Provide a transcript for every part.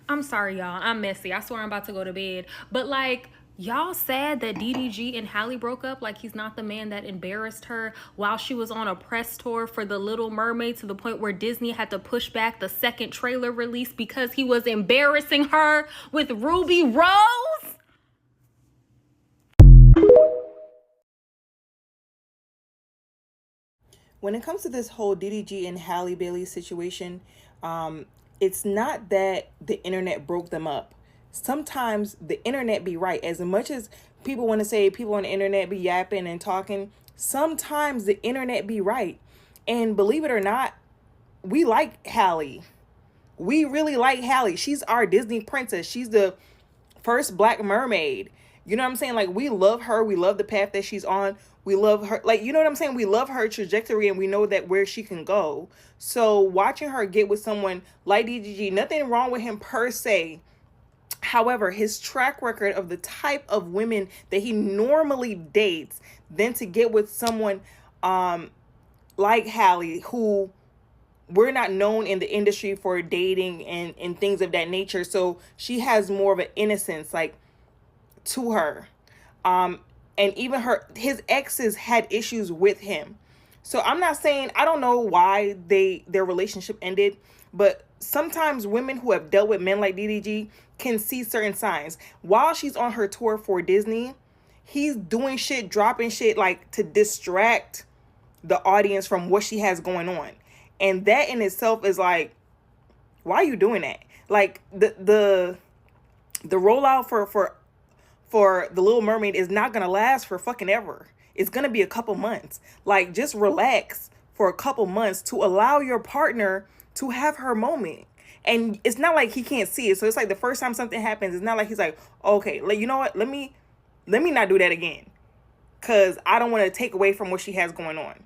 I'm sorry, y'all. I'm messy. I swear I'm about to go to bed. But like, y'all sad that DDG and Halle broke up, like he's not the man that embarrassed her while she was on a press tour for The Little Mermaid, to the point where Disney had to push back the second trailer release because he was embarrassing her with Ruby Rose. When it comes to this whole DDG and Halle Bailey situation, it's not that the internet broke them up. Sometimes the internet be right. As much as people want to say people on the internet be yapping and talking, sometimes the internet be right. And believe it or not, we like Halle. We really like Halle. She's our Disney princess. She's the first black mermaid. You know what I'm saying? Like, we love her. We love the path that she's on. We love her. Like, you know what I'm saying? We love her trajectory, and we know that where she can go. So watching her get with someone like DGG, nothing wrong with him per se. However, his track record of the type of women that he normally dates, then to get with someone like Halle, who we're not known in the industry for dating and things of that nature. So she has more of an innocence, like, to her. And even his exes had issues with him. So I'm not saying, I don't know why their relationship ended, but sometimes women who have dealt with men like DDG can see certain signs. While she's on her tour for Disney, he's doing shit, dropping shit, like, to distract the audience from what she has going on. And that in itself is like, why are you doing that? Like, the rollout for The Little Mermaid is not gonna last for fucking ever. It's gonna be a couple months. Like, just relax for a couple months to allow your partner to have her moment. And it's not like he can't see it. So it's like the first time something happens, it's not like he's like, okay, like, you know what? Let me not do that again, cause I don't want to take away from what she has going on.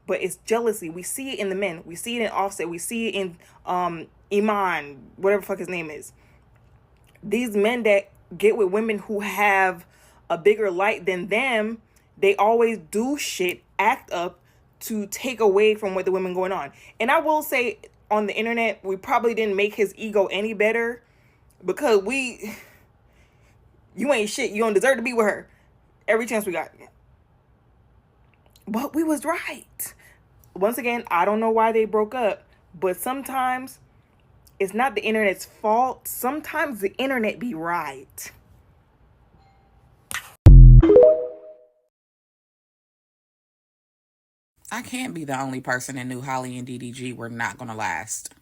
But it's jealousy. We see it in the men. We see it in Offset. We see it in Iman, whatever the fuck his name is. These men that get with women who have a bigger light than them, they always do shit, act up to take away from what the women going on. And I will say, on the internet, we probably didn't make his ego any better, because you ain't shit. You don't deserve to be with her. Every chance we got. But we was right. Once again, I don't know why they broke up, but sometimes it's not the internet's fault. Sometimes the internet be right. I can't be the only person that knew Halle and DDG were not going to last.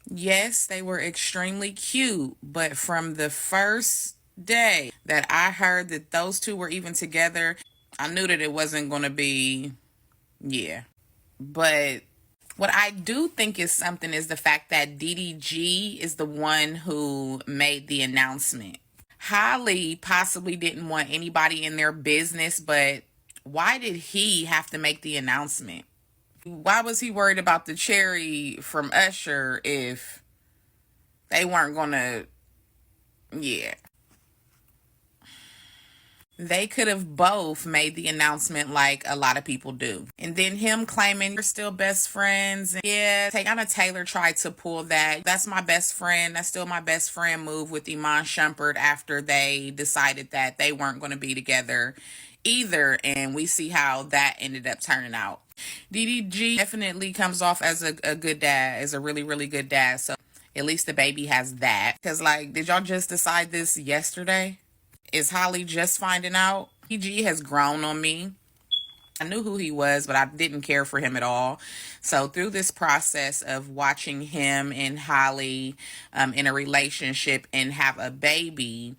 Yes, they were extremely cute, but from the first day that I heard that those two were even together, I knew that it wasn't going to be, yeah. But what I do think is something is the fact that DDG is the one who made the announcement. Halle possibly didn't want anybody in their business, but why did he have to make the announcement? Why was he worried about the cherry from Usher if they weren't gonna, yeah. They could have both made the announcement like a lot of people do. And then him claiming you're still best friends. Yeah, Teyana Taylor tried to pull that. That's my best friend. That's still my best friend move with Iman Shumpert after they decided that they weren't going to be together either. And we see how that ended up turning out. DDG definitely comes off as a good dad, as a really, really good dad. So at least the baby has that. Because, like, did y'all just decide this yesterday? Is Halle just finding out? DDG has grown on me. I knew who he was, but I didn't care for him at all. So through this process of watching him and Halle in a relationship and have a baby,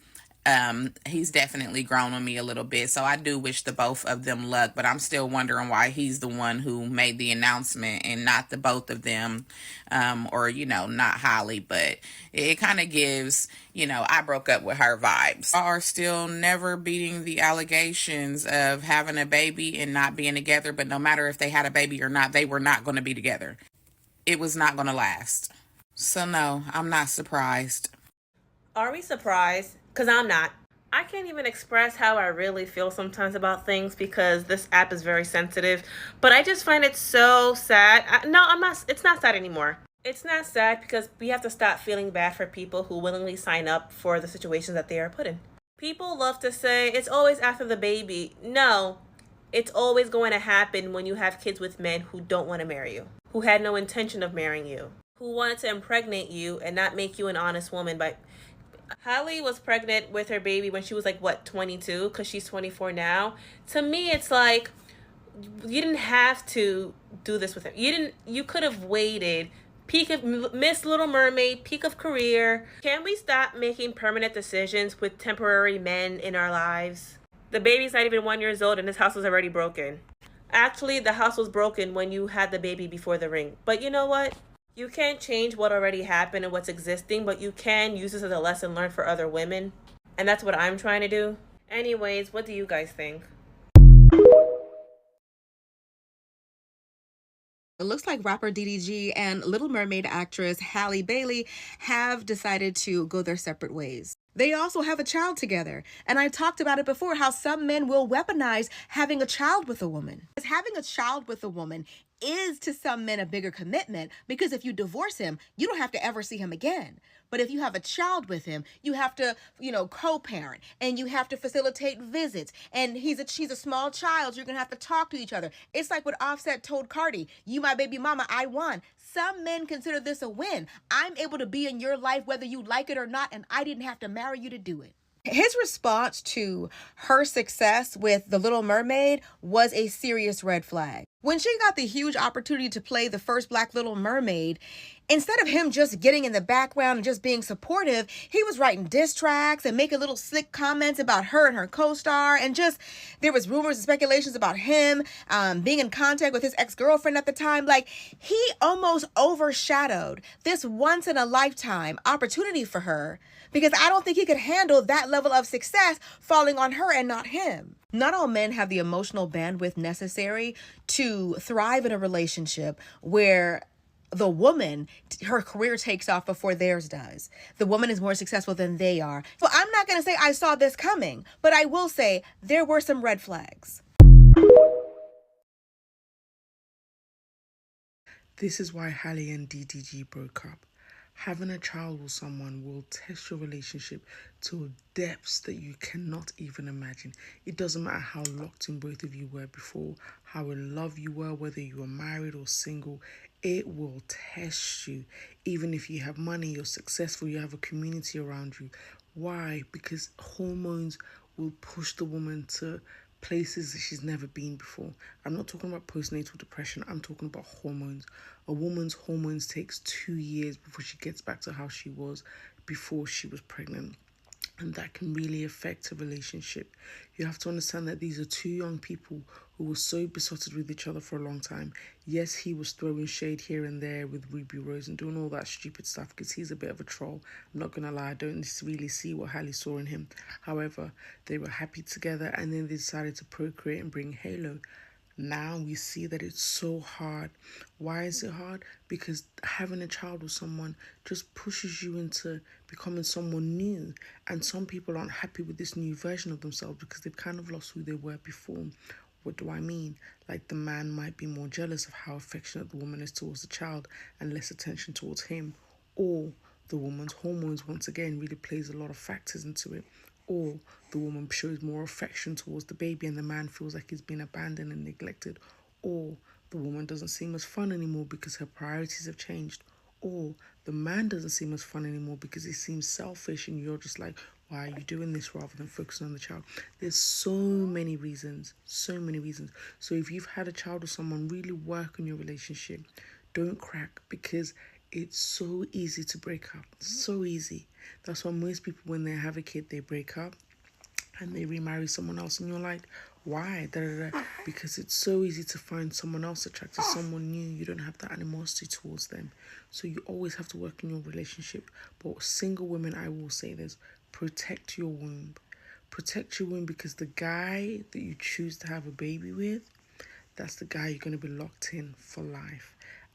he's definitely grown on me a little bit. So I do wish the both of them luck, but I'm still wondering why he's the one who made the announcement and not the both of them, or, not Halle. But it kind of gives, I broke up with her vibes. Are still never beating the allegations of having a baby and not being together, but no matter if they had a baby or not, they were not going to be together. It was not going to last. So no, I'm not surprised. Are we surprised? Because I'm not. I can't even express how I really feel sometimes about things because this app is very sensitive. But I just find it so sad. No, I'm not. It's not sad anymore. It's not sad because we have to stop feeling bad for people who willingly sign up for the situations that they are put in. People love to say it's always after the baby. No, it's always going to happen when you have kids with men who don't want to marry you, who had no intention of marrying you, who wanted to impregnate you and not make you an honest woman. But Halle was pregnant with her baby when she was like, what, 22? Because she's 24 now. To me, it's like, you didn't have to do this with him. You could have waited. Peak of Miss Little Mermaid, peak of career. Can we stop making permanent decisions with temporary men in our lives? The baby's not even 1 year old and this house was already broken. Actually, the house was broken when you had the baby before the ring. But you know what? You can't change what already happened and what's existing, but you can use this as a lesson learned for other women. And that's what I'm trying to do. Anyways, what do you guys think? It looks like rapper DDG and Little Mermaid actress Halle Bailey have decided to go their separate ways. They also have a child together. And I talked about it before, how some men will weaponize having a child with a woman. Because having a child with a woman is to some men a bigger commitment, because if you divorce him, you don't have to ever see him again. But if you have a child with him, you have to, co-parent, and you have to facilitate visits. And she's a small child, so you're gonna have to talk to each other. It's like what Offset told Cardi, "You my baby mama, I won." Some men consider this a win. I'm able to be in your life whether you like it or not, and I didn't have to marry you to do it. His response to her success with The Little Mermaid was a serious red flag. When she got the huge opportunity to play the first Black Little Mermaid, instead of him just getting in the background and just being supportive, he was writing diss tracks and making little slick comments about her and her co-star. And there was rumors and speculations about him being in contact with his ex-girlfriend at the time. Like, he almost overshadowed this once-in-a-lifetime opportunity for her, because I don't think he could handle that level of success falling on her and not him. Not all men have the emotional bandwidth necessary to thrive in a relationship where the woman, her career takes off before theirs does. The woman is more successful than they are. So I'm not going to say I saw this coming, but I will say there were some red flags. This is why Halle and DDG broke up. Having a child with someone will test your relationship to depths that you cannot even imagine. It doesn't matter how locked in both of you were before, how in love you were, whether you were married or single. It will test you. Even if you have money, you're successful, you have a community around you. Why? Because hormones will push the woman to places that she's never been before. I'm not talking about postnatal depression. I'm talking about hormones. A woman's hormones takes 2 years before she gets back to how she was before she was pregnant. And that can really affect a relationship. You have to understand that these are two young people who were so besotted with each other for a long time. Yes, he was throwing shade here and there with Ruby Rose and doing all that stupid stuff because he's a bit of a troll. I'm not going to lie, I don't really see what Halle saw in him. However, they were happy together and then they decided to procreate and bring Halo. Now we see that it's so hard. Why is it hard? Because having a child with someone just pushes you into becoming someone new. And some people aren't happy with this new version of themselves because they've kind of lost who they were before. What do I mean? Like, the man might be more jealous of how affectionate the woman is towards the child and less attention towards him. Or the woman's hormones, once again, really plays a lot of factors into it. Or the woman shows more affection towards the baby and the man feels like he's been abandoned and neglected. Or the woman doesn't seem as fun anymore because her priorities have changed. Or the man doesn't seem as fun anymore because he seems selfish and you're just like, why are you doing this rather than focusing on the child? There's so many reasons. So if you've had a child with someone, really work on your relationship. Don't crack, because it's so easy to break up. So easy. That's why most people, when they have a kid, they break up and they remarry someone else. And you're like, why? Because it's so easy to find someone else attractive, someone new. You don't have that animosity towards them. So you always have to work in your relationship. But single women, I will say this, protect your womb. Protect your womb, because the guy that you choose to have a baby with, that's the guy you're going to be locked in for life.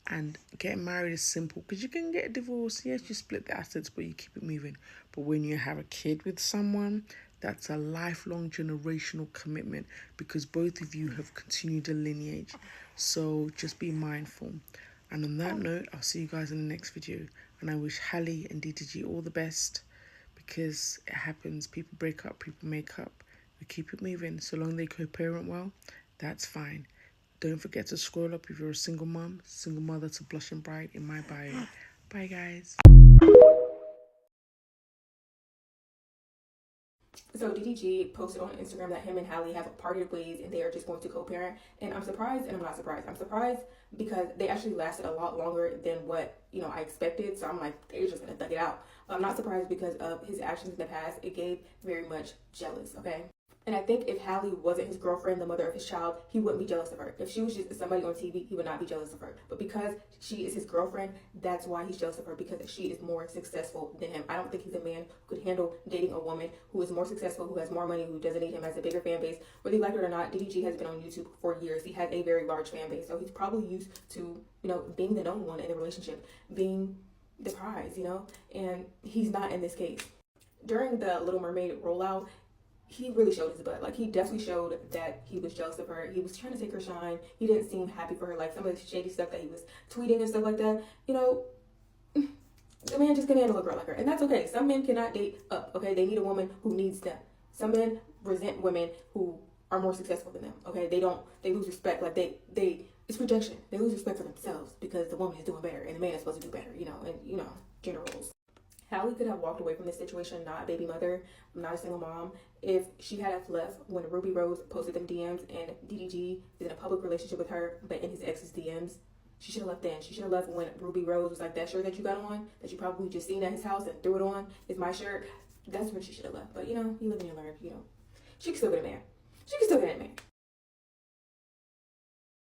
And getting married is simple because you can get a divorce. Yes, you split the assets, but you keep it moving. But when you have a kid with someone, that's a lifelong generational commitment because both of you have continued the lineage. So just be mindful. And on that note, I'll see you guys in the next video. And I wish Halle and DDG all the best, because it happens. People break up, people make up. We keep it moving. So long they co-parent well, that's fine. Don't forget to scroll up if you're a single mom, single mother to Blushing Bride in my bio. Bye, guys. So DDG posted on Instagram that him and Halle have parted ways and they are just going to co-parent. And I'm surprised and I'm not surprised. I'm surprised because they actually lasted a lot longer than what, I expected. So I'm like, they're just going to thug it out. I'm not surprised because of his actions in the past. It gave very much jealous, okay? And I think if Halle wasn't his girlfriend, the mother of his child, he wouldn't be jealous of her. If she was just somebody on TV, he would not be jealous of her. But because she is his girlfriend, that's why he's jealous of her, because she is more successful than him. I don't think he's a man who could handle dating a woman who is more successful, who has more money, who doesn't need him, has a bigger fan base. Whether you like it or not, DDG has been on YouTube for years. He has a very large fan base. So he's probably used to, being the known one in a relationship, being the prize, and he's not in this case. During the Little Mermaid rollout, he really showed his butt. Like, he definitely showed that he was jealous of her. He was trying to take her shine. He didn't seem happy for her. Like, some of the shady stuff that he was tweeting and stuff like that. The man just can't handle a girl like her. And that's okay. Some men cannot date up, okay? They need a woman who needs them. Some men resent women who are more successful than them, okay? They lose respect. Like, it's rejection. They lose respect for themselves because the woman is doing better and the man is supposed to do better, and, gender roles. Halle could have walked away from this situation, not a baby mother, not a single mom, if she had have left when Ruby Rose posted them DMs and DDG is in a public relationship with her, but in his ex's DMs. She should have left then. She should have left when Ruby Rose was like, that shirt that you got on, that you probably just seen at his house and threw it on, is my shirt. That's when she should have left. But, you live and you learn, She can still get a man. She can still get a man.